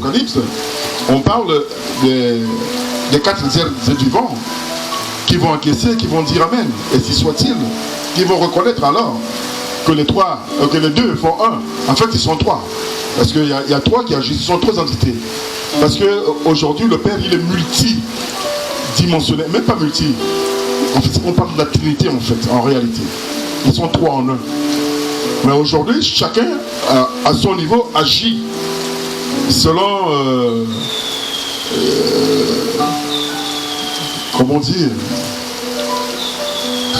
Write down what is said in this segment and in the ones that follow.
l'Apocalypse, on parle des 4 êtres vivants qui vont encaisser, qui vont dire Amen. Et si soit-il, qui vont reconnaître alors que les 2 font 1. En fait, ils sont 3. Parce qu'il y a 3 qui agissent, ce sont 3 entités. Parce qu'aujourd'hui, le Père, il est multidimensionnel, même pas multi. En fait, on parle de la Trinité, en fait, en réalité. Ils sont 3 en 1. Mais aujourd'hui, chacun, à son niveau, agit selon... comment dire,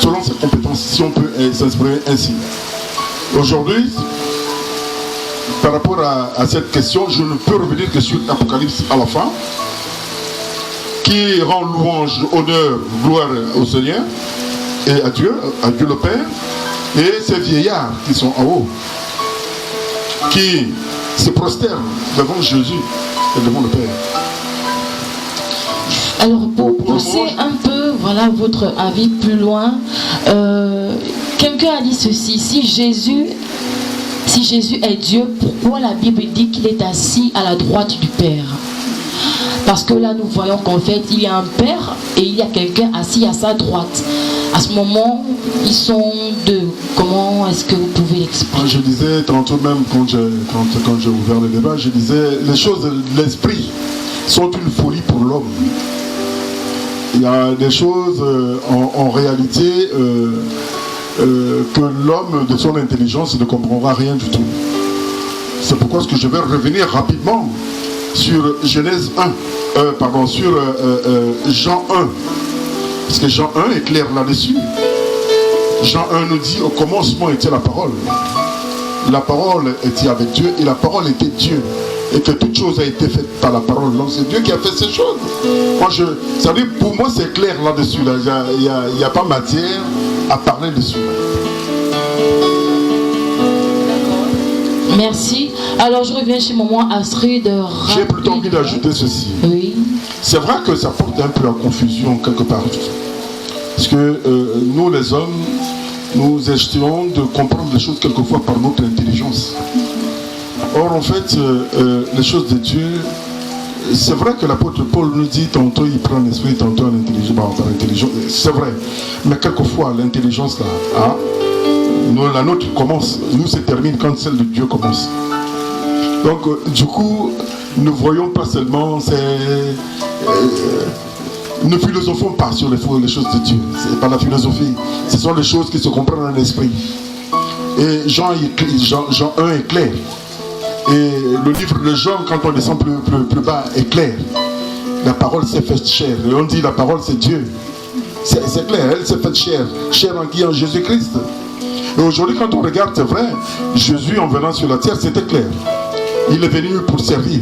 selon ses compétences, si on peut s'exprimer ainsi. Aujourd'hui, par rapport à cette question, je ne peux revenir que sur l'Apocalypse à la fin, qui rend louange, honneur, gloire au Seigneur et à Dieu le Père, et ces vieillards qui sont en haut, qui se prosternent devant Jésus et devant le Père. Alors pour pousser un peu, voilà votre avis plus loin, quelqu'un a dit ceci, si Jésus est Dieu, pourquoi la Bible dit qu'il est assis à la droite du Père? Parce que là nous voyons qu'en fait il y a un Père et il y a quelqu'un assis à sa droite. À ce moment, ils sont 2. Comment est-ce que vous pouvez l'expliquer? Je disais tantôt même quand j'ai ouvert le débat, je disais les choses de l'esprit sont une folie pour l'homme. Il y a des choses en réalité que l'homme de son intelligence ne comprendra rien du tout. C'est pourquoi je vais revenir rapidement sur Genèse 1, sur Jean 1. Parce que Jean 1 est clair là-dessus. Jean 1 nous dit au commencement était la parole. La parole était avec Dieu et la parole était Dieu. Et que toute chose a été faite par la parole. Donc c'est Dieu qui a fait ces choses. Ça veut dire, pour moi c'est clair là-dessus. Là. Il n'y a pas matière à parler dessus. Merci. Alors je reviens chez maman Astrid. J'ai plutôt envie d'ajouter ceci. Oui. C'est vrai que ça porte un peu à confusion quelque part. Parce que nous les hommes, nous essayons de comprendre les choses quelquefois par notre intelligence. Or en fait, les choses de Dieu, c'est vrai que l'apôtre Paul nous dit tantôt il prend l'esprit, tantôt l'intelligence. C'est vrai. Mais quelquefois l'intelligence là, la nôtre commence, nous se termine quand celle de Dieu commence. Donc du coup, ne voyons pas seulement ne philosophons pas sur les choses de Dieu. C'est pas la philosophie. Ce sont les choses qui se comprennent dans l'esprit. Et Jean 1 est clair. Et le livre de Jean, quand on descend plus bas, est clair. La parole s'est faite chair. Et on dit la parole c'est Dieu. C'est clair, elle s'est faite chair. Chair en qui? En Jésus-Christ. Et aujourd'hui, quand on regarde, c'est vrai, Jésus en venant sur la terre, c'était clair. Il est venu pour servir.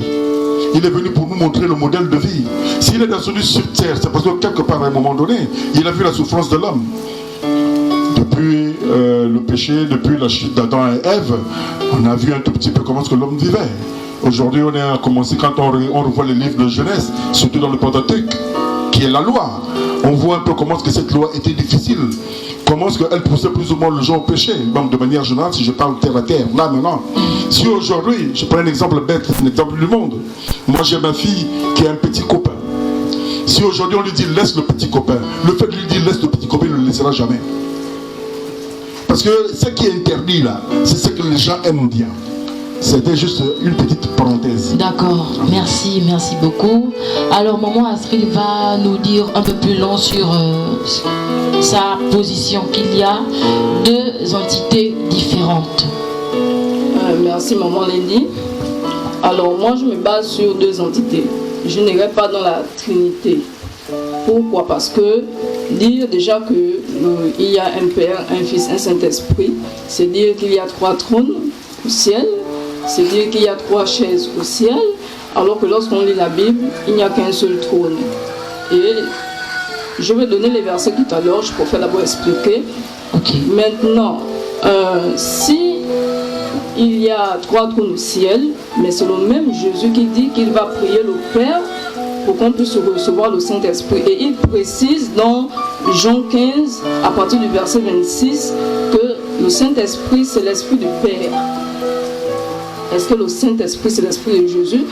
Il est venu pour nous montrer le modèle de vie. S'il est descendu sur terre, c'est parce que quelque part, à un moment donné, il a vu la souffrance de l'homme. Depuis le péché, depuis la chute d'Adam et Ève, on a vu un tout petit peu comment est-ce que l'homme vivait. Aujourd'hui, on a commencé, quand on revoit les livres de Genèse, surtout dans le Pentateuque, qui est la loi. On voit un peu comment est-ce que cette loi était difficile. Comment est-ce qu'elle poussait plus ou moins le gens au péché. Donc de manière générale, si je parle terre à terre, là maintenant. Si aujourd'hui, je prends un exemple bête, un exemple du monde. Moi j'ai ma fille qui a un petit copain. Si aujourd'hui on lui dit laisse le petit copain, le fait de lui dire laisse le petit copain, il ne le laissera jamais. Parce que ce qui est interdit là, c'est ce que les gens aiment bien. C'était juste une petite parenthèse. D'accord, merci beaucoup. Alors maman Astrid va nous dire un peu plus long sur sa position, qu'il y a 2 entités différentes. Merci maman Lenny. Alors moi je me base sur 2 entités. Je n'irai pas dans la Trinité. Pourquoi? Parce que dire déjà qu'il y a un Père, un Fils, un Saint-Esprit, c'est dire qu'il y a 3 trônes au ciel. C'est dire qu'il y a 3 chaises au ciel, alors que lorsqu'on lit la Bible, il n'y a qu'un seul trône. Et je vais donner les versets tout à l'heure, je préfère d'abord expliquer. Okay. Maintenant, si il y a 3 trônes au ciel, mais c'est le même Jésus qui dit qu'il va prier le Père pour qu'on puisse recevoir le Saint-Esprit. Et il précise dans Jean 15, à partir du verset 26, que le Saint-Esprit, c'est l'Esprit du Père. Est-ce que le Saint-Esprit, c'est l'Esprit de Jésus?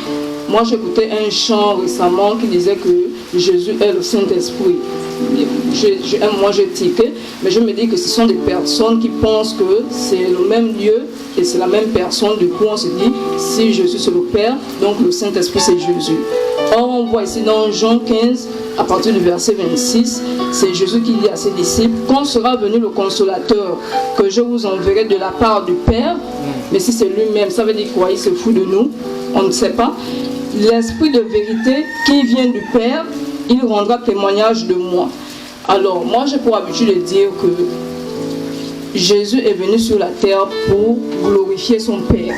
Moi, j'écoutais un chant récemment qui disait que Jésus est le Saint-Esprit. Moi, j'ai tiqué, mais je me dis que ce sont des personnes qui pensent que c'est le même Dieu et c'est la même personne. Du coup, on se dit, si Jésus c'est le Père, donc le Saint-Esprit c'est Jésus. Or, on voit ici dans Jean 15, à partir du verset 26, c'est Jésus qui dit à ses disciples, quand sera venu le Consolateur, que je vous enverrai de la part du Père, mais si c'est lui-même, ça veut dire quoi? Il se fout de nous, on ne sait pas. L'Esprit de vérité qui vient du Père, il rendra témoignage de moi. Alors, moi, j'ai pour habitude de dire que Jésus est venu sur la terre pour glorifier son Père.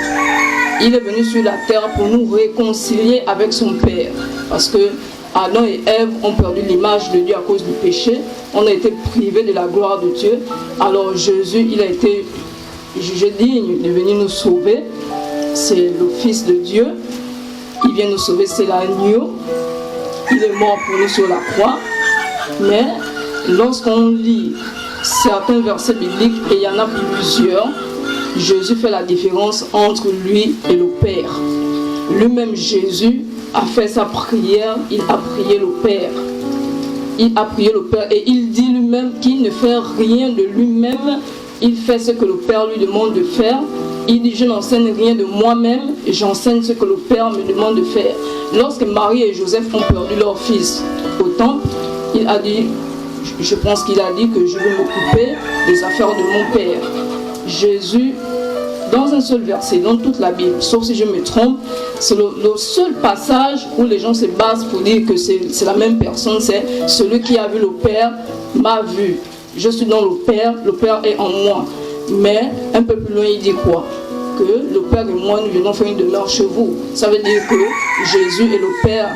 Il est venu sur la terre pour nous réconcilier avec son Père. Parce que Adam et Ève ont perdu l'image de Dieu à cause du péché. On a été privés de la gloire de Dieu. Alors Jésus, il a été jugé digne de venir nous sauver. C'est le Fils de Dieu. Il vient nous sauver, c'est l'agneau. Il est mort pour nous sur la croix. Mais lorsqu'on lit certains versets bibliques, et il y en a plusieurs, Jésus fait la différence entre lui et le Père. Lui-même, Jésus, a fait sa prière, il a prié le Père. Il a prié le Père et il dit lui-même qu'il ne fait rien de lui-même, il fait ce que le Père lui demande de faire. Il dit, je n'enseigne rien de moi-même, j'enseigne ce que le Père me demande de faire. Lorsque Marie et Joseph ont perdu leur fils au temple, il a dit, je pense qu'il a dit que je vais m'occuper des affaires de mon Père. Jésus, dans un seul verset, dans toute la Bible, sauf si je me trompe, c'est le seul passage où les gens se basent pour dire que c'est la même personne, c'est celui qui a vu le Père m'a vu. Je suis dans le Père est en moi. Mais un peu plus loin, il dit quoi? Que le Père et moi, nous venons faire une demeure chez vous. Ça veut dire que Jésus et le Père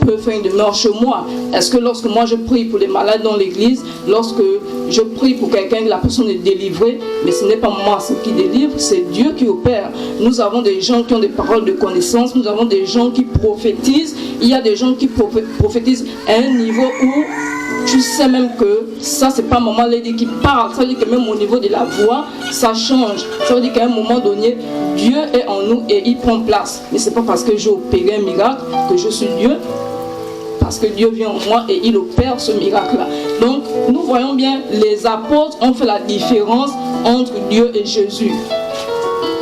peuvent faire une demeure chez moi. Est-ce que lorsque moi je prie pour les malades dans l'église, lorsque je prie pour quelqu'un, la personne est délivrée, mais ce n'est pas moi qui délivre, c'est Dieu qui opère. Nous avons des gens qui ont des paroles de connaissance, nous avons des gens qui prophétisent. Il y a des gens qui prophétisent à un niveau où tu sais même que ça, c'est pas Maman Lady qui parle. Ça veut dire que même au niveau de la voix, ça change. Ça veut dire qu'à un moment donné, Dieu est en nous et il prend place. Mais c'est pas parce que j'ai opéré un miracle que je suis Dieu. Parce que Dieu vient en moi et il opère ce miracle-là. Donc, nous voyons bien, les apôtres ont fait la différence entre Dieu et Jésus.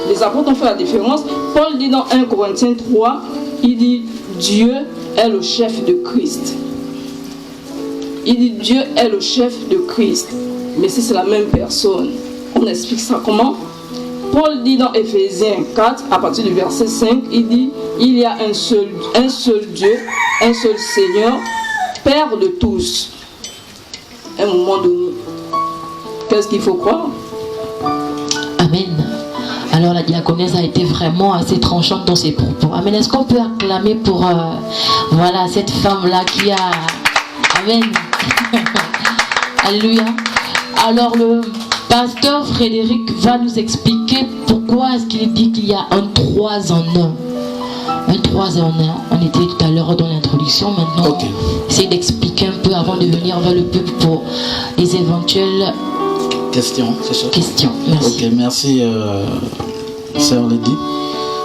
Les apôtres ont fait la différence. Paul dit dans 1 Corinthiens 3, il dit, Dieu est le chef de Christ. Il dit Dieu est le chef de Christ. Mais si c'est la même personne, on explique ça comment? Paul dit dans Éphésiens 4, à partir du verset 5, il dit il y a un seul Dieu, un seul Seigneur, Père de tous. À un moment donné, qu'est-ce qu'il faut croire? Amen. Alors la diaconesse a été vraiment assez tranchante dans ses propos. Amen. Est-ce qu'on peut acclamer pour voilà, cette femme-là qui a... Amen. Alléluia. Alors le pasteur Frédéric va nous expliquer pourquoi est-ce qu'il dit qu'il y a un 3 en 1. Un 3 en 1. On était tout à l'heure dans l'introduction. Maintenant, essayez d'expliquer un peu avant de venir vers le peuple pour les éventuelles questions. C'est ça? Questions. Merci. Ok, merci Sœur Lady.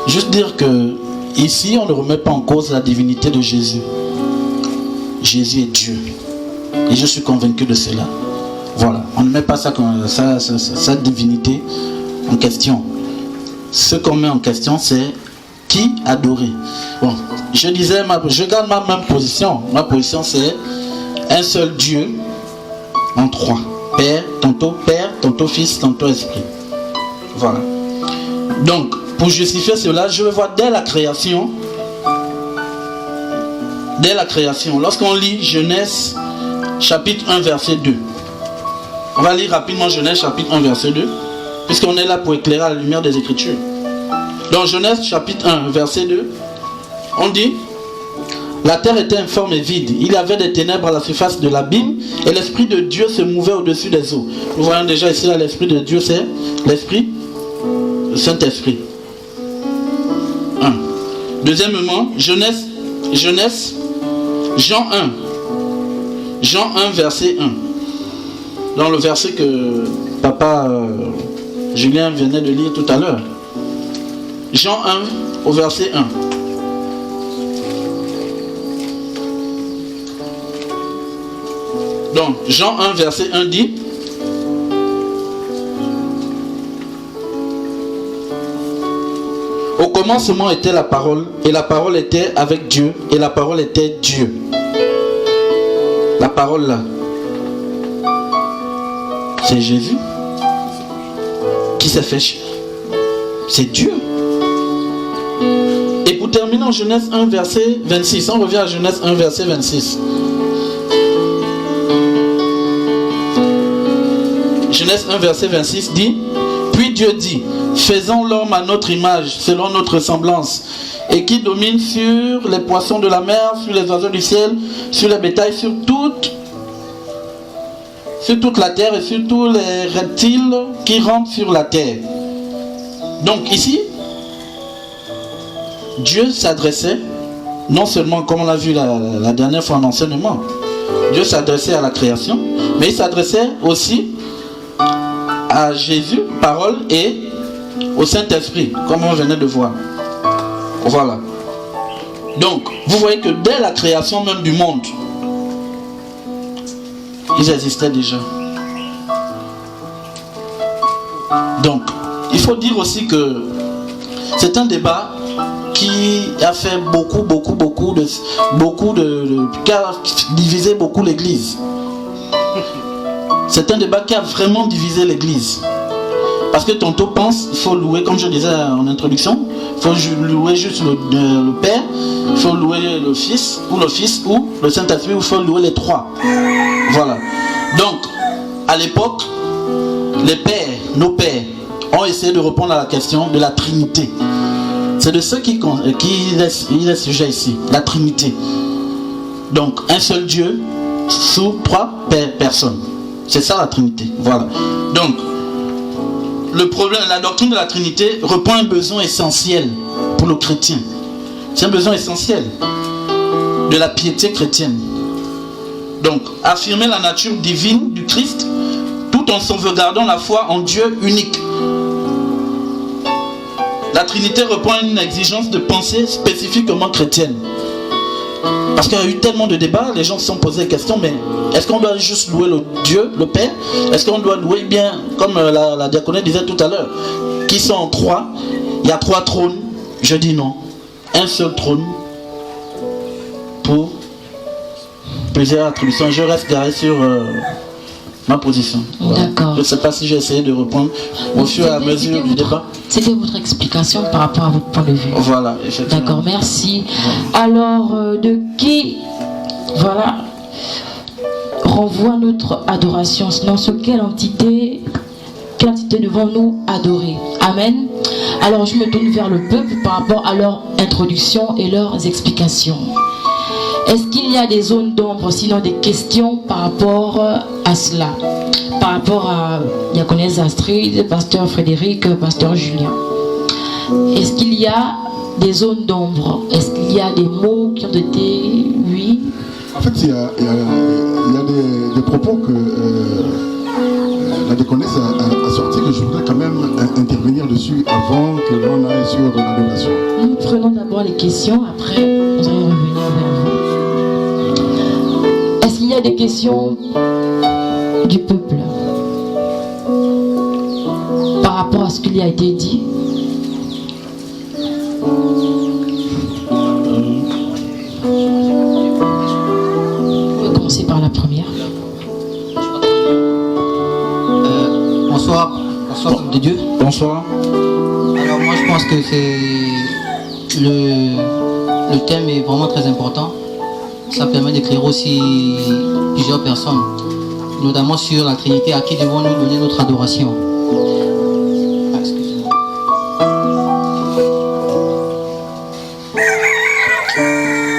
Juste dire que ici, on ne remet pas en cause la divinité de Jésus. Jésus est Dieu. Et je suis convaincu de cela. Voilà. On ne met pas sa divinité en question. Ce qu'on met en question, c'est qui adorer. Bon, je disais, je garde ma même position. Ma position, c'est un seul Dieu en 3. Père, tantôt Fils, tantôt Esprit. Voilà. Donc, pour justifier cela, je vais voir dès la création, lorsqu'on lit Genèse chapitre 1 verset 2. On va lire rapidement Genèse chapitre 1 verset 2, puisqu'on est là pour éclairer à la lumière des Écritures. Dans Genèse chapitre 1 verset 2, on dit la terre était informe et vide, il y avait des ténèbres à la surface de l'abîme et l'Esprit de Dieu se mouvait au-dessus des eaux. Nous voyons déjà ici là, l'Esprit de Dieu, c'est l'Esprit, le Saint-Esprit. 1. Deuxièmement, Genèse Jean 1 verset 1. Dans le verset que papa Julien venait de lire tout à l'heure. Jean 1 au verset 1. Donc, Jean 1, verset 1 dit: au commencement était la parole, et la parole était avec Dieu, et la parole était Dieu. La parole là, c'est Jésus qui s'est fait chair. C'est Dieu. Et pour terminer en Genèse 1, verset 26, on revient à Genèse 1, verset 26. Genèse 1, verset 26 dit: puis Dieu dit, faisons l'homme à notre image, selon notre ressemblance, et qui domine sur les poissons de la mer, sur les oiseaux du ciel, sur les bétails, sur toute la terre et sur tous les reptiles qui rampent sur la terre. Donc ici, Dieu s'adressait, non seulement comme on l'a vu la dernière fois en enseignement, Dieu s'adressait à la création, mais il s'adressait aussi à Jésus, parole, et au Saint-Esprit, comme on venait de voir. Voilà. Donc, vous voyez que dès la création même du monde, ils existaient déjà. Donc, il faut dire aussi que c'est un débat qui a fait qui a divisé beaucoup l'Église. C'est un débat qui a vraiment divisé l'Église. Parce que tantôt pense, il faut louer, comme je disais en introduction, il faut louer juste le Père, il faut louer le Fils ou le Saint-Esprit, ou il faut louer les trois. Voilà. Donc, à l'époque, les pères, nos pères, ont essayé de répondre à la question de la Trinité. C'est de ce qui est sujet ici, la Trinité. Donc, un seul Dieu sous trois personnes. C'est ça la Trinité. Voilà. Donc, le problème, la doctrine de la Trinité répond à un besoin essentiel pour le chrétien. C'est un besoin essentiel de la piété chrétienne. Donc, affirmer la nature divine du Christ tout en sauvegardant la foi en Dieu unique. La Trinité répond à une exigence de pensée spécifiquement chrétienne. Parce qu'il y a eu tellement de débats, les gens se sont posé des questions, mais est-ce qu'on doit juste louer le Dieu, le Père? Est-ce qu'on doit louer bien, comme la diaconesse disait tout à l'heure, qui sont en trois? Il y a trois trônes. Je dis non. Un seul trône pour plusieurs attributions. Je reste garé sur ma position. Voilà. D'accord. Je ne sais pas si j'ai essayé de répondre au fur et à mesure du débat. C'était votre explication par rapport à votre point de vue. Voilà, effectivement. D'accord, merci. Alors, de qui, voilà, renvoie notre adoration? Sinon, sur quelle entité devons-nous adorer? Amen. Alors, je me tourne vers le peuple par rapport à leur introduction et leurs explications. Est-ce qu'il y a des zones d'ombre, sinon des questions par rapport à cela? Par rapport à diaconesse Astrid, pasteur Frédéric, pasteur Julien. Est-ce qu'il y a des zones d'ombre? Est-ce qu'il y a des mots qui ont été... Oui. En fait, il y a des propos que la diaconesse a sortis que je voudrais quand même intervenir dessus avant que l'on aille sur l'adoration. Nous prenons d'abord les questions, après nous allons revenir vers vous. Est-ce qu'il y a des questions du peuple par rapport à ce qu'il y a été dit? On va commencer par la première. Bonsoir de Dieu. Bonsoir. Alors moi je pense que c'est le thème est vraiment très important. Ça permet d'éclairer aussi plusieurs personnes, notamment sur la Trinité, à qui devons-nous donner notre adoration. Excusez-moi.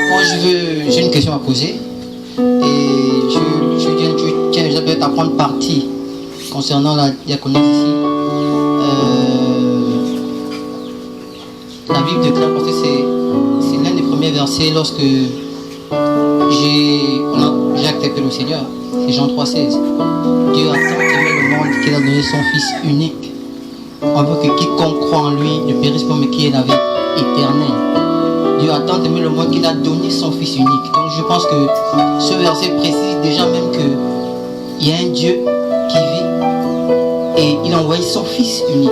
Moi j'ai une question à poser et je tiens peut-être à prendre parti concernant la diaconesse ici. La Bible déclare, parce que c'est l'un des premiers versets lorsque j'ai accepté le Seigneur, c'est Jean 3,16. Dieu a tant aimé le monde qu'il a donné son Fils unique, on veut que quiconque croit en lui ne périsse pas mais qui ait la vie éternelle. Dieu a tant aimé le monde qu'il a donné son Fils unique. Donc je pense que ce verset précise déjà même que il y a un Dieu qui vit et il a envoyé son Fils unique.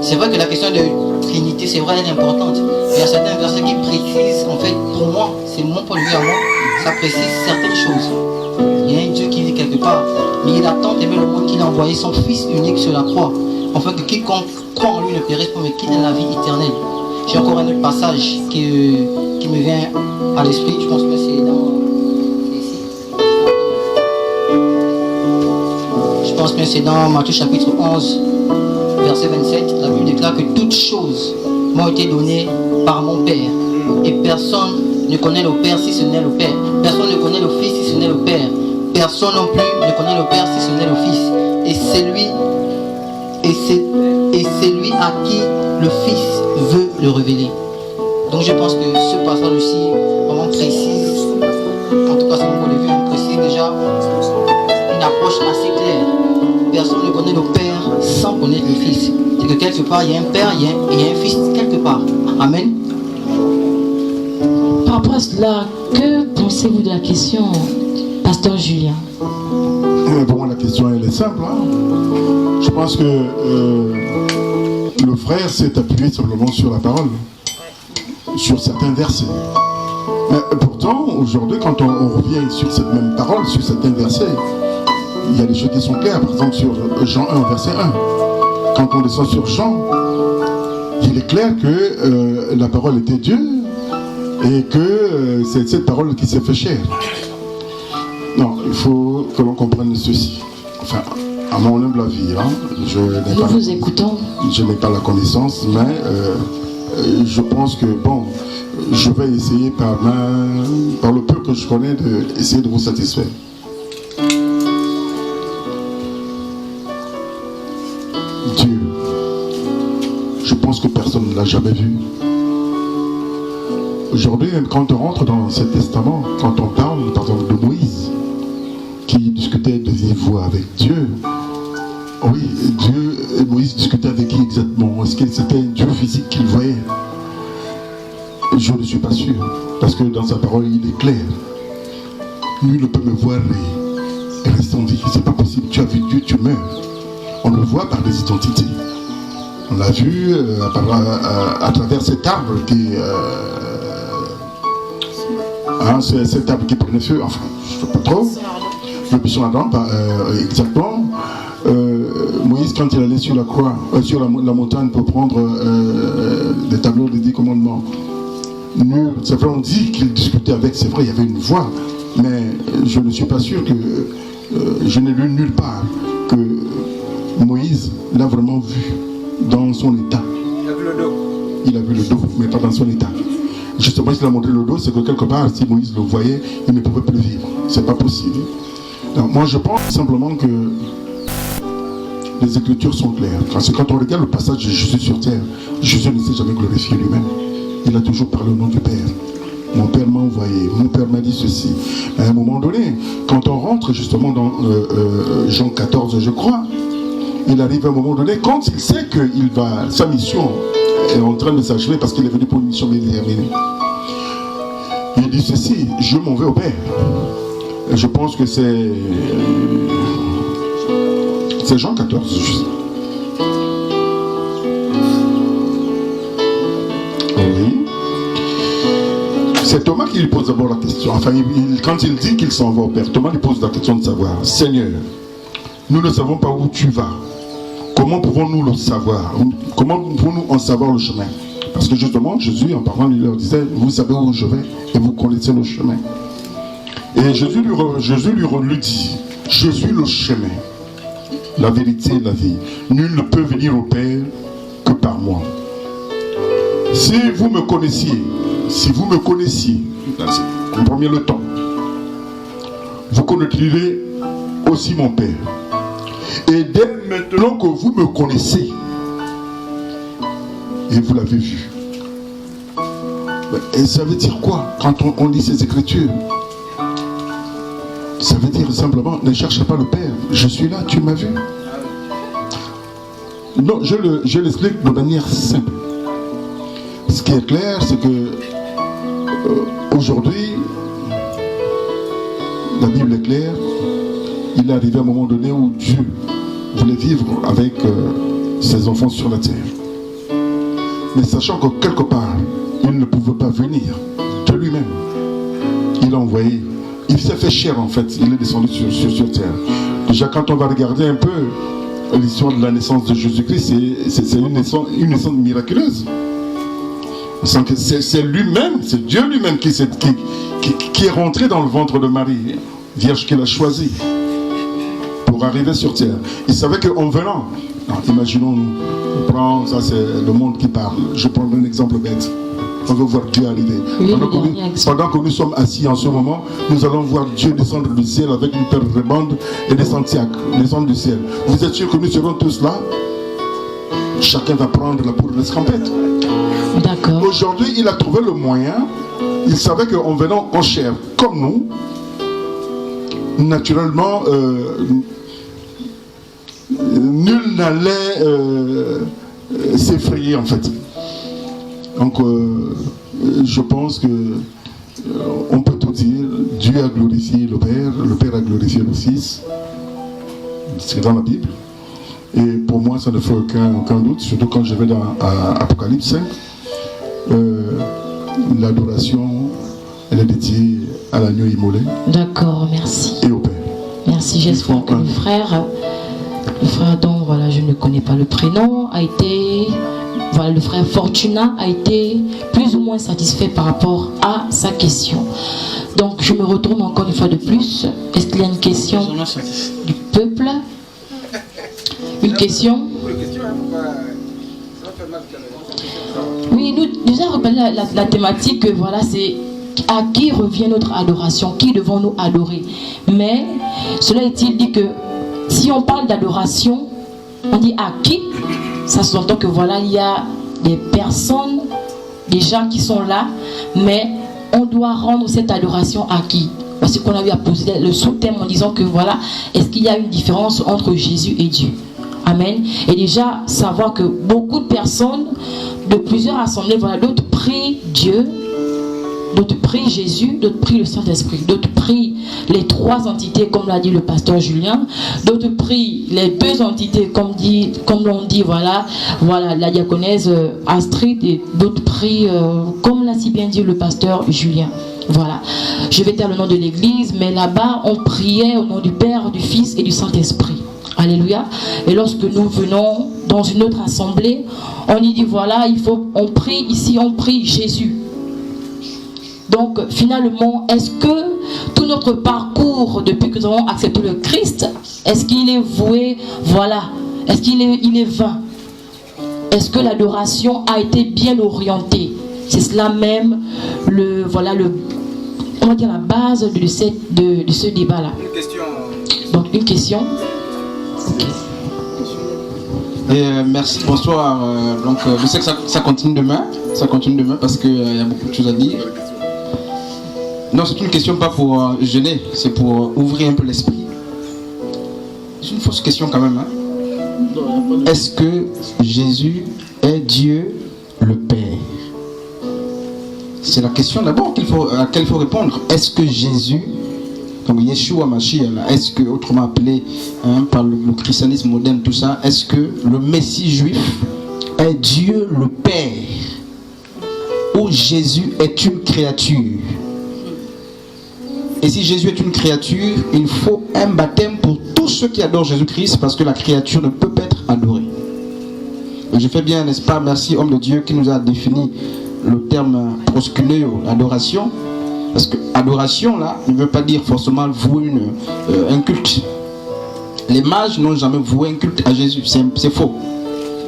C'est vrai que la question de Trinité, c'est vrai, elle est importante. Il y a certains versets qui précisent, en fait, pour moi, c'est mon point de vue à moi, ça précise certaines choses. Il y a un Dieu qui vit quelque part, mais il a tant aimé le monde qu'il a envoyé son Fils unique sur la croix, afin que quiconque croit en lui ne périsse pas, mais qu'il ait la vie éternelle. J'ai encore un autre passage qui me vient à l'esprit, je pense que c'est dans... Je pense que c'est dans Matthieu chapitre 11, verset 27, la Bible déclare que toutes choses m'ont été données par mon Père. Et personne ne connaît le Père si ce n'est le Père. Personne ne connaît le Fils si ce n'est le Père. Personne non plus ne connaît le Père si ce n'est le Fils. Et c'est lui à qui le Fils veut le révéler. Donc je pense que ce passage aussi vraiment précise, en tout cas c'est mon point de vue, précise déjà une approche assez claire. Personne ne connaît le Père sans connaître le Fils. C'est que quelque part il y a un Père, il y a un Fils quelque part. Amen. Par rapport à cela, que pensez-vous de la question, Pasteur Julien? Pour moi, la question elle est simple. Je pense que le frère s'est appuyé simplement sur la parole, sur certains versets. Mais pourtant, aujourd'hui, quand on revient sur cette même parole, sur certains versets, il y a des choses qui sont claires. Par exemple, sur Jean 1, verset 1. Quand on descend sur Jean, il est clair que la parole était Dieu et que c'est cette parole qui s'est fait chair. Non, il faut que l'on comprenne ceci. Enfin, à mon humble avis, nous vous écoutons. Je n'ai pas la connaissance, mais je pense que, bon, je vais essayer par le peu que je connais d'essayer de vous satisfaire. Dieu, je pense que personne ne l'a jamais vu. Aujourd'hui, quand on rentre dans ce testament, quand on parle, par exemple, de Moïse, qui discutait de vive voix avec Dieu, oui, Moïse discutait avec qui exactement? Est-ce que c'était un Dieu physique qu'il voyait? Je ne suis pas sûr, parce que dans sa parole, il est clair. Nul ne peut me voir et rester en vie. C'est pas possible. Tu as vu Dieu, tu meurs. On le voit par des identités. On l'a vu à travers cet arbre qui... c'est cet arbre qui prenait feu, enfin, je ne sais pas trop. Le buisson Adam, exactement. Moïse, quand il allait sur la croix, sur la montagne pour prendre les tableaux des 10 commandements, c'est vrai, on dit qu'il discutait avec, c'est vrai, il y avait une voix, mais je ne suis pas sûr que, je n'ai lu nulle part que Moïse l'a vraiment vu dans son état. Il a vu le dos. Il a vu le dos, mais pas dans son état. Justement, s'il a montré le dos, c'est que quelque part, si Moïse le voyait, il ne pouvait plus vivre. C'est pas possible. Donc, moi, je pense simplement que les Écritures sont claires. Parce que quand on regarde le passage de Jésus sur terre, Jésus ne s'est jamais glorifié lui-même. Il a toujours parlé au nom du Père. Mon Père m'a envoyé, mon Père m'a dit ceci. À un moment donné, quand on rentre justement dans Jean 14, je crois, il arrive à un moment donné, quand il sait que sa mission est en train de s'achever parce qu'il est venu pour une mission déterminée. Il dit ceci, je m'en vais au Père. Et je pense que c'est Jean 14. Oui. C'est Thomas qui lui pose d'abord la question. Enfin, quand il dit qu'il s'en va au Père, Thomas lui pose la question de savoir, Seigneur, nous ne savons pas où tu vas. Comment pouvons-nous le savoir? Comment pouvons-nous en savoir le chemin? Parce que justement, Jésus, en parlant, il leur disait, vous savez où je vais et vous connaissez le chemin. Et Jésus lui dit, je suis le chemin, la vérité et la vie. Nul ne peut venir au Père que par moi. Si vous me connaissiez, comprenez le temps, vous connaîtrez aussi mon Père. Et dès maintenant que vous me connaissez, et vous l'avez vu. Et ça veut dire quoi quand on lit ces Écritures? Ça veut dire simplement, ne cherchez pas le Père. Je suis là, tu m'as vu. Non, je l'explique de manière simple. Ce qui est clair, c'est que aujourd'hui, la Bible est claire. il est arrivé à un moment donné où Dieu voulait vivre avec ses enfants sur la terre. Mais sachant que quelque part, il ne pouvait pas venir de lui-même. Il a envoyé. Il s'est fait chair en fait. Il est descendu sur terre. Déjà quand on va regarder un peu l'histoire de la naissance de Jésus-Christ, c'est une naissance miraculeuse. C'est lui-même, c'est Dieu lui-même qui est rentré dans le ventre de Marie, vierge qu'il a choisi pour arriver sur terre. Il savait qu'en venant, imaginons-nous, ça c'est le monde qui parle. Je prends un exemple bête. On veut voir Dieu arriver. Pendant que nous sommes assis en ce moment, nous allons voir Dieu descendre du ciel avec une paire de bandes et des Santiago, descendre du ciel. Vous êtes sûr que nous serons tous là? Chacun va prendre la poudre d'escampette. D'accord. Aujourd'hui, il a trouvé le moyen. Il savait qu'en venant en chair comme nous, naturellement, nul n'allait s'effrayer en fait. Donc, je pense que on peut tout dire. Dieu a glorifié le Père a glorifié le Fils. C'est dans la Bible. Et pour moi, ça ne fait aucun doute, surtout quand je vais dans Apocalypse 5. L'adoration, elle est dédiée à l'agneau immolé. D'accord, merci. Et au Père. Merci, j'espère que le frère dont voilà, je ne connais pas le prénom, a été, voilà, le frère Fortuna a été plus ou moins satisfait par rapport à sa question. Donc je me retourne encore une fois de plus. Est-ce qu'il y a une question du peuple? Une question? Oui, nous déjà reprenons la thématique, voilà, c'est à qui revient notre adoration, qui devons-nous adorer. Mais cela est-il dit que si on parle d'adoration, on dit à qui? Ça sous-entend que voilà, il y a des personnes, des gens qui sont là, mais on doit rendre cette adoration à qui? Parce qu'on a eu à poser le sous-thème en disant que voilà, est-ce qu'il y a une différence entre Jésus et Dieu? Amen. Et déjà, savoir que beaucoup de personnes de plusieurs assemblées, voilà, d'autres prient Dieu, d'autres prient Jésus, d'autres prient le Saint-Esprit, d'autres prient les trois entités, comme l'a dit le pasteur Julien, d'autres prient les deux entités, comme l'on dit, voilà, la diaconesse Astrid, et d'autres prient, comme l'a si bien dit le pasteur Julien. Voilà, je vais taire le nom de l'église, mais là-bas, on priait au nom du Père, du Fils et du Saint-Esprit. Alléluia. Et lorsque nous venons dans une autre assemblée, on y dit voilà, on prie ici, on prie Jésus. Donc finalement, est-ce que tout notre parcours depuis que nous avons accepté le Christ, est-ce qu'il est voué, voilà, est-ce qu'il est vain? Est-ce que l'adoration a été bien orientée? C'est cela même on va dire la base de ce débat-là. Une question. Donc une question. Okay. Et merci, bonsoir. Donc, je sais que ça continue demain. Ça continue demain parce qu'il y a beaucoup de choses à dire. Non, c'est une question pas pour gêner, c'est pour ouvrir un peu l'esprit. C'est une fausse question quand même. Hein? Est-ce que Jésus est Dieu le Père? C'est la question d'abord à laquelle il faut répondre. Est-ce que Jésus, comme Yeshua Mashiach, est-ce que, autrement appelé par le christianisme moderne, tout ça, est-ce que le Messie juif est Dieu le Père, ou Jésus est une créature? Et si Jésus est une créature, il faut un baptême pour tous ceux qui adorent Jésus-Christ, parce que la créature ne peut pas être adorée. Et je fais bien, n'est-ce pas? Merci, homme de Dieu, qui nous a défini le terme proskuneo, adoration. Parce que adoration, là, ne veut pas dire forcément vouer un culte. Les mages n'ont jamais voué un culte à Jésus, c'est faux.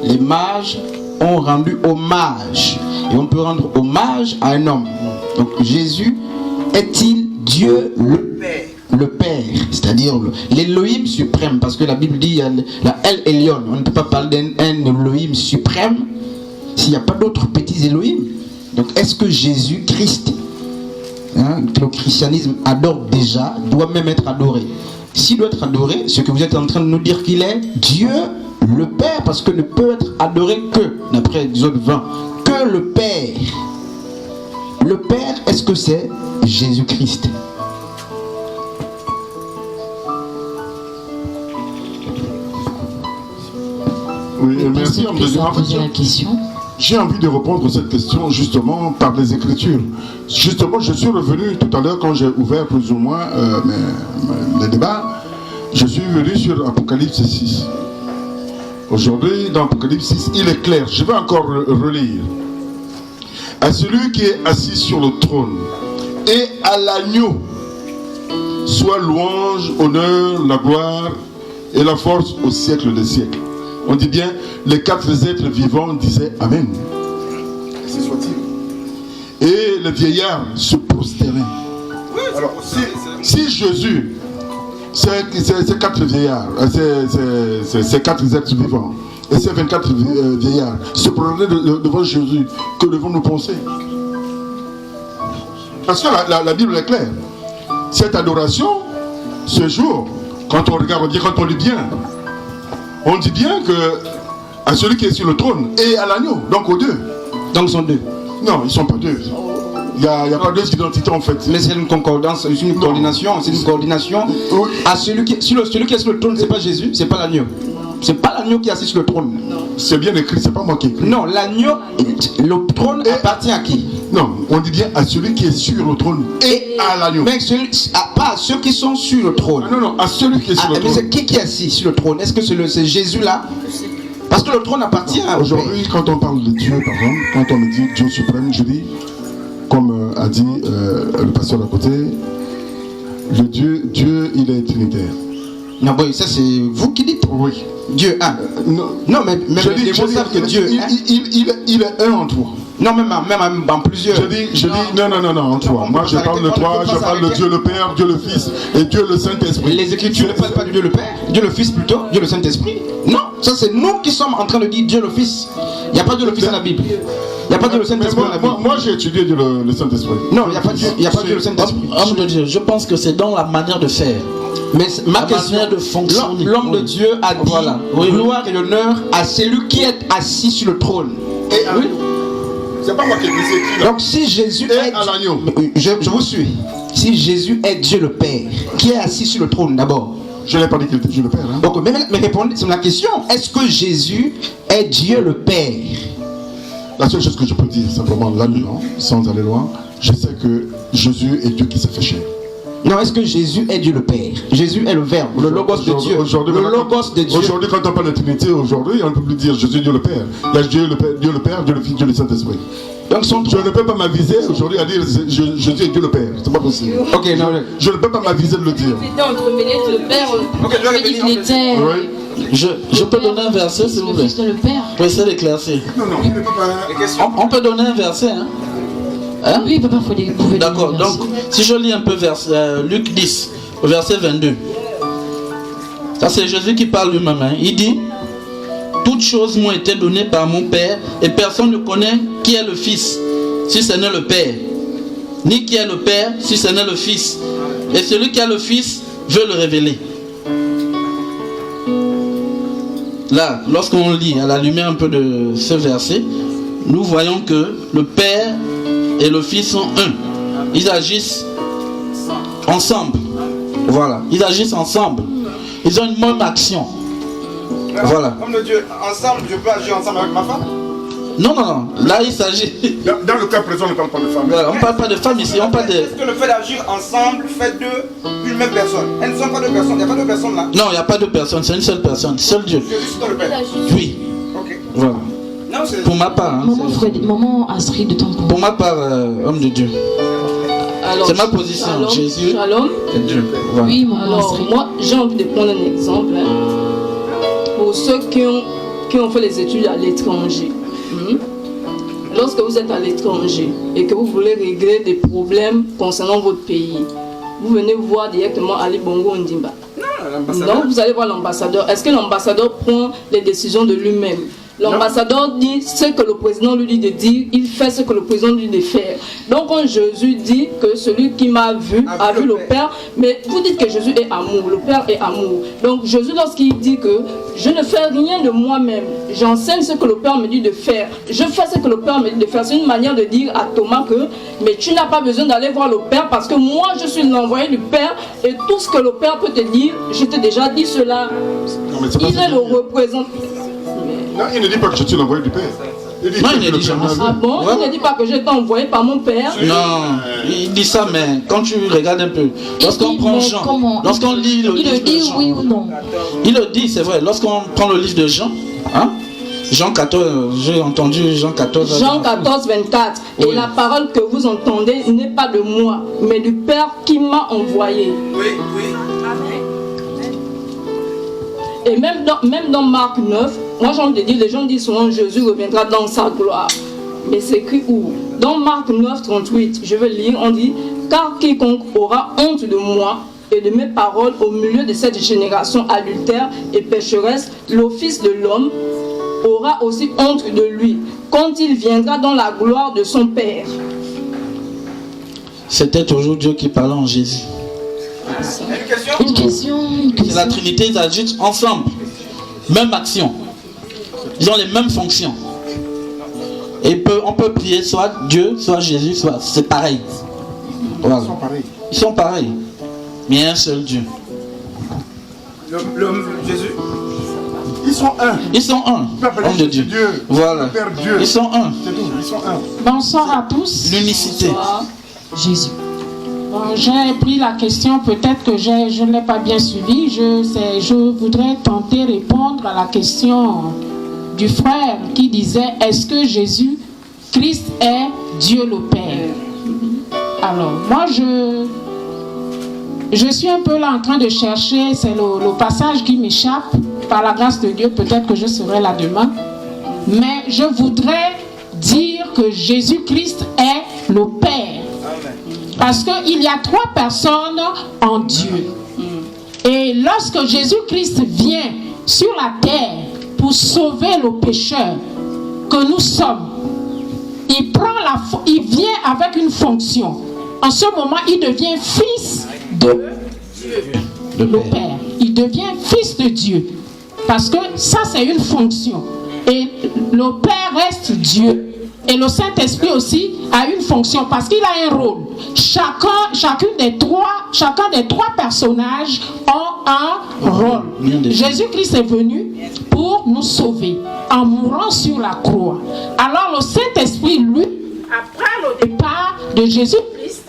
Les mages ont rendu hommage. Et on peut rendre hommage à un homme. Donc Jésus est-il Dieu le Père, c'est-à-dire l'Élohim suprême, parce que la Bible dit la El Elyon. On ne peut pas parler d'un Élohim suprême s'il n'y a pas d'autres petits Élohim. Donc est-ce que Jésus-Christ, que le christianisme adore déjà, doit même être adoré? S'il doit être adoré, ce que vous êtes en train de nous dire qu'il est Dieu le Père, parce que ne peut être adoré que, d'après les autres 20, que le Père. Le Père, est-ce que c'est Jésus-Christ? Oui, merci. En fait, Poser la question. j'ai envie de répondre à cette question justement par les Écritures. Justement, je suis revenu tout à l'heure quand j'ai ouvert plus ou moins les débats. Je suis venu sur Apocalypse 6. Aujourd'hui, dans Apocalypse 6, il est clair. Je vais encore relire. À celui qui est assis sur le trône et à l'agneau, soit louange, honneur, la gloire et la force au siècle des siècles. On dit bien, les 4 êtres vivants disaient Amen. Ainsi soit-il. Et les vieillards se prosternaient. Alors, si Jésus, ces 4 vieillards, ces 4 êtres vivants, et ces 24 vieillards se prosternaient devant Jésus, que devons-nous penser? Parce que la Bible est claire. Cette adoration, ce jour, quand on regarde, quand on lit bien, on dit bien que à celui qui est sur le trône et à l'agneau, donc aux deux. Donc ils sont deux. Non, ils ne sont pas deux. Il n'y a pas deux identités en fait. Mais c'est une concordance, c'est une coordination, c'est une coordination. Oui. À celui qui est sur le trône, c'est pas Jésus, c'est pas l'agneau. C'est pas l'agneau qui est assis sur le trône. C'est bien écrit, c'est pas moi qui écris. Non, l'agneau, le trône appartient à qui? Non, on dit bien à celui qui est sur le trône et à l'agneau. Mais pas à ceux qui sont sur le trône. Non, à celui qui est sur le trône. Mais c'est qui est assis sur le trône? Est-ce que c'est Jésus là? Parce que le trône appartient à... Aujourd'hui, quand on parle de Dieu, par exemple, quand on me dit Dieu suprême, je dis, comme a dit le pasteur d'à côté, Dieu, il est trinitaire. Non, bon, ça c'est vous qui dites. Oui. Dieu un. Non, mais les mots savent que Dieu il est un en toi. Non, même en plusieurs. Je dis non, en toi. Moi, je parle de toi, je parle de Dieu le Père, Dieu le Fils et Dieu le Saint-Esprit. Les Écritures ne parlent pas de Dieu le Père, Dieu le Fils plutôt, Dieu le Saint-Esprit. Non, ça c'est nous qui sommes en train de dire Dieu le Fils. Il n'y a pas Dieu le Fils dans la Bible. Il n'y a pas Dieu le Saint-Esprit dans la Bible. Moi, j'ai étudié Dieu le Saint-Esprit. Non, il n'y a pas Dieu le Saint-Esprit. Homme de Dieu, je pense que c'est dans la manière de faire. Mais ma question, de fonctionner. L'homme de Dieu a dit gloire et l'honneur à celui qui est assis sur le trône. Et à l'agneau. C'est pas moi qui ai dit. Donc si Jésus est à l'agneau. Je vous suis. Si Jésus est Dieu le Père, qui est assis sur le trône d'abord? Je n'ai pas dit qu'il était Dieu le Père. Hein. Donc, mais répondez sur la question. Est-ce que Jésus est Dieu le Père? La seule chose que je peux dire, simplement là, sans aller loin, je sais que Jésus est Dieu qui s'est fait chair. Non, est-ce que Jésus est Dieu le Père? Jésus est le Verbe, le Logos de Dieu. Le Logos de Dieu. Aujourd'hui, quand on parle de Trinité, aujourd'hui, on ne peut plus dire Jésus Dieu le Père. Il y a Dieu le Père, Dieu le Fils, Dieu le Saint-Esprit. Donc, je ne peux pas m'aviser aujourd'hui à dire Jésus est Dieu le Père. C'est pas possible. Ok, non. Je ne peux pas m'aviser de le dire. C'était entremêlé le Père. Ok, Il était. Oui. Je peux donner un verset, s'il vous plaît. Le Père. Pour essayer d'éclaircir. Non, il ne peut pas. On peut donner un verset, hein? Oui, papa, il faut les. D'accord, donc si je lis un peu Luc 10, au verset 22. Ça c'est Jésus qui parle lui-même. Hein. Il dit: toutes choses m'ont été données par mon Père, et personne ne connaît qui est le Fils, si ce n'est le Père, ni qui est le Père, si ce n'est le Fils. Et celui qui a le Fils veut le révéler. Là, lorsqu'on lit à la lumière un peu de ce verset, nous voyons que le Père et le Fils sont un. Ils agissent ensemble. Voilà. Ils agissent ensemble. Ils ont une même action. Voilà. Comme le Dieu, ensemble, je peux agir ensemble avec ma femme? Non. Là, il s'agit. Dans le cas présent, on ne parle pas de femme. Voilà, on ne parle pas de femme ici. On parle de. Est-ce que le fait d'agir ensemble fait une même personne? Elles ne sont pas deux personnes. Il n'y a pas deux personnes là? Non, il n'y a pas de personne. C'est une seule personne. Seul Dieu. Jésus, c'est le Père. Oui. Ok. Voilà. Non, c'est... Pour ma part. Hein, Maman Astrid de ton côté. pour ma part, homme de Dieu. Alors, C'est ma position. Shalom, Jésus Shalom. est Dieu. Voilà. Oui, maman Alors, Astrid. moi, j'ai envie de prendre un exemple. Pour ceux qui ont fait les études à l'étranger. Lorsque vous êtes à l'étranger et que vous voulez régler des problèmes concernant votre pays, vous venez voir directement Ali Bongo Ondimba. Non, vous allez voir l'ambassadeur. Est-ce que l'ambassadeur prend les décisions de lui-même? L'ambassadeur dit ce que le président lui dit de dire, il fait ce que le président lui dit de faire. Donc quand Jésus dit que celui qui m'a vu a vu le Père, mais vous dites que Jésus est amour, le Père est amour. Donc Jésus, lorsqu'il dit que je ne fais rien de moi-même, j'enseigne ce que le Père me dit de faire, je fais ce que le Père me dit de faire, c'est une manière de dire à Thomas que mais tu n'as pas besoin d'aller voir le Père parce que moi je suis l'envoyé du Père et tout ce que le Père peut te dire, je t'ai déjà dit cela. Non, mais c'est pas Il ça est le représentant. Non, il ne dit pas que je suis l'envoyé du Père. Il dit Non, que il ne le dit Père jamais m'a ça. vu. Ah bon? Ouais. Il ne dit pas que j'ai été envoyé par mon père. Non, il dit ça, mais quand tu regardes un peu, lorsqu'on dit, prend mais Jean, comment? lorsqu'on lit le Il livre le de dit Jean, oui ou non? il le dit, c'est vrai, lorsqu'on prend le livre de Jean, hein, Jean 14, j'ai entendu Jean 14. Jean 14, 24. Oui. Et la parole que vous entendez n'est pas de moi, mais du Père qui m'a envoyé. Oui, oui. Et même dans Marc 9, moi j'ai envie de dire, les gens disent souvent Jésus reviendra dans sa gloire. Mais c'est écrit où? Dans Marc 9, 38, je vais lire, on dit, car quiconque aura honte de moi et de mes paroles au milieu de cette génération adultère et pécheresse, le Fils de l'homme aura aussi honte de lui quand il viendra dans la gloire de son Père. C'était toujours Dieu qui parlait en Jésus. Une question. C'est la Trinité, ils agissent ensemble. Même action. Ils ont les mêmes fonctions. Et on peut prier soit Dieu, soit Jésus, soit... C'est pareil. Voilà. Ils sont pareils. Ils sont pareils. Mais il y a un seul Dieu. Jésus. Ils sont un. Ils sont un. Homme de Dieu. Voilà. Père Dieu. Ils sont un. C'est tout. Ils sont un. Bonsoir à tous. L'unicité. Jésus. Bon, j'ai pris la question, peut-être que je ne l'ai pas bien suivie. Je voudrais tenter répondre à la question du frère qui disait, est-ce que Jésus-Christ est Dieu le Père? Alors, moi, je suis un peu là en train de chercher, c'est le passage qui m'échappe. Par la grâce de Dieu, peut-être que je serai là demain. Mais je voudrais dire que Jésus-Christ est le Père. Parce qu'il y a trois personnes en Dieu. Et lorsque Jésus-Christ vient sur la terre pour sauver le pécheur que nous sommes, il vient avec une fonction. En ce moment, il devient fils de le Père. Il devient fils de Dieu. Parce que ça, c'est une fonction. Et le Père reste Dieu. Et le Saint-Esprit aussi a une fonction parce qu'il a un rôle. Chacun des trois personnages ont un rôle. Jésus-Christ est venu pour nous sauver en mourant sur la croix. Alors le Saint-Esprit, lui, après le départ de Jésus-Christ,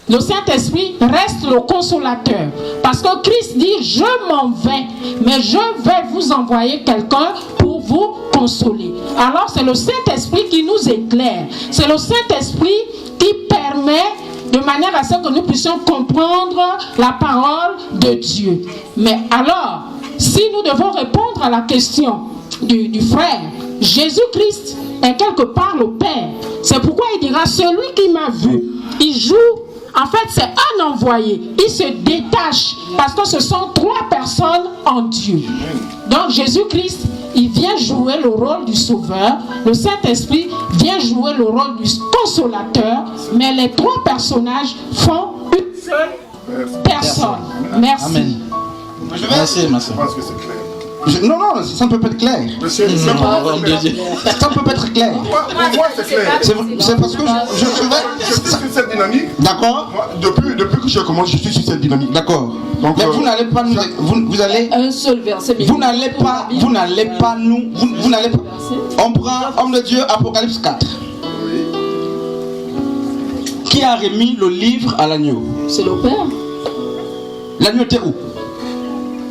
le Saint-Esprit reste le consolateur. Parce que Christ dit, je m'en vais, mais je vais vous envoyer quelqu'un pour vous consoler. Alors c'est le Saint-Esprit qui nous éclaire. C'est le Saint-Esprit qui permet de manière à ce que nous puissions comprendre la parole de Dieu. Mais alors, si nous devons répondre à la question du frère, Jésus-Christ est quelque part le Père. C'est pourquoi il dira, celui qui m'a vu, il joue. En fait, c'est un envoyé. Il se détache parce que ce sont trois personnes en Dieu. Donc, Jésus-Christ, il vient jouer le rôle du sauveur. Le Saint-Esprit vient jouer le rôle du consolateur. Mais les trois personnages font une seule personne. Merci. Amen. Merci, ma soeur. Je pense que c'est clair. Non, ça ne peut pas être clair. Monsieur, c'est Homme pas de Dieu. Ça ne peut pas être clair. Pour moi, c'est clair. C'est parce que je Je suis sur cette dynamique. D'accord. Moi, depuis que je commence, je suis sur cette dynamique. D'accord. Donc, Mais vous n'allez pas nous... Vous allez... Un seul verset. Vous n'allez pas nous... Vous n'allez pas... On prend, homme de Dieu, Apocalypse 4. Qui a remis le livre à l'agneau? C'est le Père. L'agneau était où?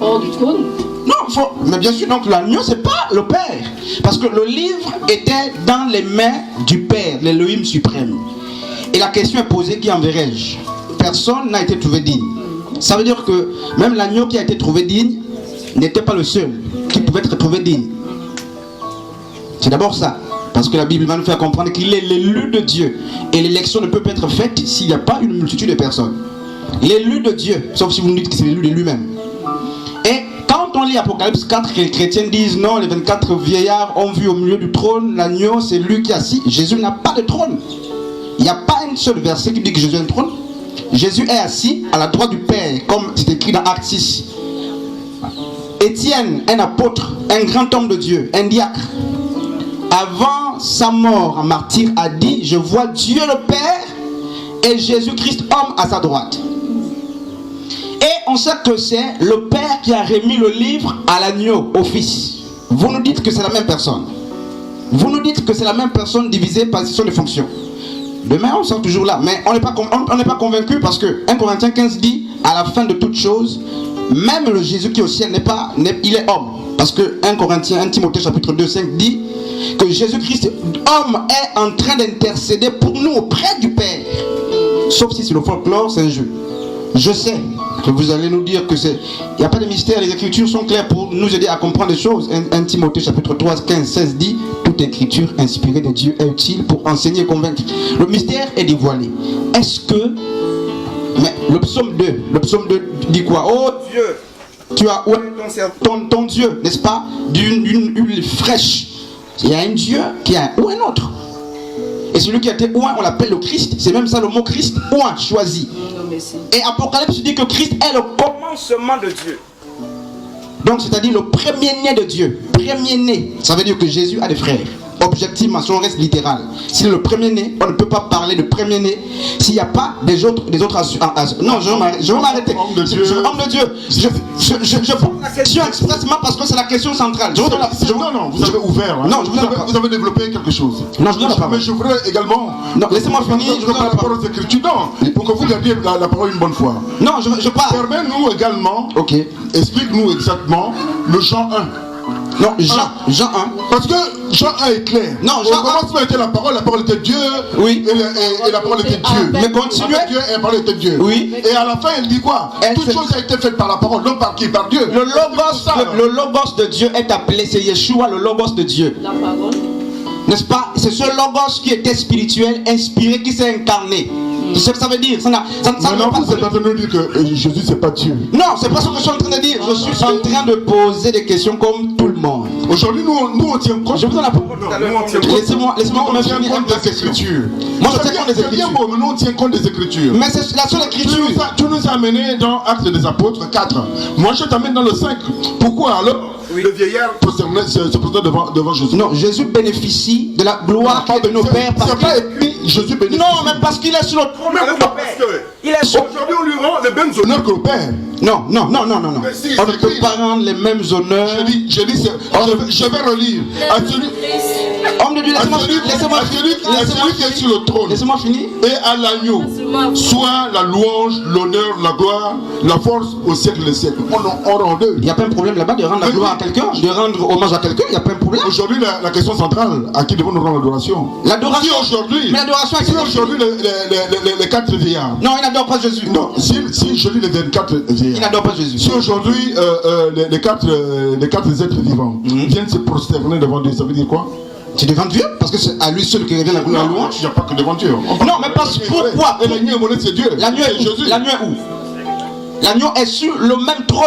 Hors du trône. Non, mais bien sûr, donc l'agneau, c'est pas le Père. Parce que le livre était dans les mains du Père, l'Élohim suprême. Et la question est posée, qui enverrai-je? Personne n'a été trouvé digne. Ça veut dire que même l'agneau qui a été trouvé digne n'était pas le seul qui pouvait être trouvé digne. C'est d'abord ça. Parce que la Bible va nous faire comprendre qu'il est l'élu de Dieu. Et l'élection ne peut pas être faite s'il n'y a pas une multitude de personnes. L'élu de Dieu, sauf si vous nous dites que c'est l'élu de lui-même. Et quand on lit Apocalypse 4, que les chrétiens disent non, les 24 vieillards ont vu au milieu du trône l'agneau, c'est lui qui est assis. Jésus n'a pas de trône. Il n'y a pas un seul verset qui dit que Jésus a un trône. Jésus est assis à la droite du Père, comme c'est écrit dans Actes 6. Étienne, un apôtre, un grand homme de Dieu, un diacre, avant sa mort en martyr, a dit, je vois Dieu le Père et Jésus-Christ homme à sa droite. Et on sait que c'est le Père qui a remis le livre à l'agneau, au Fils. Vous vous nous dites que c'est la même personne. Vous nous dites que c'est la même personne divisée par sur les fonctions. Demain, on sort toujours là. Mais on n'est pas convaincu parce que 1 Corinthiens 15 dit, à la fin de toute chose, même le Jésus qui est au ciel il est homme. Parce que 1 Timothée chapitre 2, 5 dit que Jésus-Christ, homme, est en train d'intercéder pour nous auprès du Père. Sauf si c'est le folklore, c'est un jeu. Je sais que vous allez nous dire que c'est... Il n'y a pas de mystère, les Écritures sont claires pour nous aider à comprendre les choses. 1 Timothée chapitre 3, 15, 16 dit, toute Écriture inspirée de Dieu est utile pour enseigner et convaincre. Le mystère est dévoilé. Est-ce que... Mais le psaume 2 dit quoi? Oh Dieu, tu as ton Dieu, n'est-ce pas? D'une huile fraîche. Il y a un Dieu qui a ou un autre. Et celui qui a été oint, on l'appelle le Christ. C'est même ça le mot Christ, oint, choisi. Et Apocalypse dit que Christ est le commencement de Dieu. Donc c'est-à-dire le premier-né de Dieu. Premier-né, ça veut dire que Jésus a des frères. Objectivement, si on reste littéral, s'il est le premier-né, on ne peut pas parler de premier-né s'il n'y a pas des autres non, je vais m'arrêter. Homme de Dieu. Je pose la question expressement parce que c'est la question centrale. Non, vous avez ouvert. Hein. Non, vous avez développé quelque chose. Non, je ne pas. Mais je voudrais également... Non, laissez-moi finir. Je veux par rapport aux Écritures. Non, pour que vous gardiez la parole une bonne fois. Non, je parle. Permets-nous également, explique-nous exactement le Jean 1. Non, Jean 1. Parce que Jean 1 est clair. Non, Jean 1. Au commencement était la parole était Dieu. Oui. Et la parole était Dieu. Mais continuez. Dieu et la parole était Dieu. Oui. Et à la fin, il dit quoi? Toute chose a été faite par la parole, non par qui? Par Dieu. Le logos de Dieu est appelé, c'est Yeshua, le logos de Dieu. La parole. N'est-ce pas? C'est ce logos qui était spirituel, inspiré, qui s'est incarné. C'est ce que ça veut dire. Maintenant, vous êtes en train de dire que Jésus, c'est pas Dieu. Non, c'est pas ce que je suis en train de dire. Je suis en train de poser des questions comme tout le monde. Aujourd'hui, nous on tient compte. Je vous donne la parole. Laissez-moi finir des Écritures. Moi, je tiens compte des Écritures. Mais nous, on tient compte des Écritures. Mais c'est la seule Écriture. Tu nous as amené dans Actes des Apôtres 4. Moi, je t'amène dans le 5. Pourquoi alors le vieillard se présente devant Jésus? Non, Jésus bénéficie de la gloire de nos pères. C'est pas écrit Jésus bénéficie. Non, mais parce qu'il est sur notre trône. Aujourd'hui, on lui rend les mêmes honneurs que le Père. Non. On ne peut pas rendre les mêmes honneurs. Je vais relire. Homme de Dieu, laissez-moi finir. Celui qui est sur le trône. Laissez-moi finir. Et à l'agneau, soit la louange, l'honneur, la gloire, la force au siècle des siècles. On rend deux. Il n'y a pas un problème là-bas de rendre la gloire à quelqu'un, de rendre hommage à quelqu'un, il n'y a pas un problème. Aujourd'hui, la question centrale, à qui devons-nous rendre l'adoration? L'adoration. Si aujourd'hui, mais l'adoration si aujourd'hui les 4 vieillards. Non, il n'adore pas Jésus. Non, si je lis les 24 vieillards. Il n'adore pas Jésus. Si aujourd'hui les quatre êtres vivants viennent se prosterner devant Dieu, ça veut dire quoi? C'est devant Dieu, parce que c'est à lui seul que revient la louange. Il n'y a pas que devant Dieu. Non, mais parce pourquoi? Et l'agneau est monnaie, c'est Dieu. L'agneau est où? L'agneau est où? L'agneau est sur le même trône.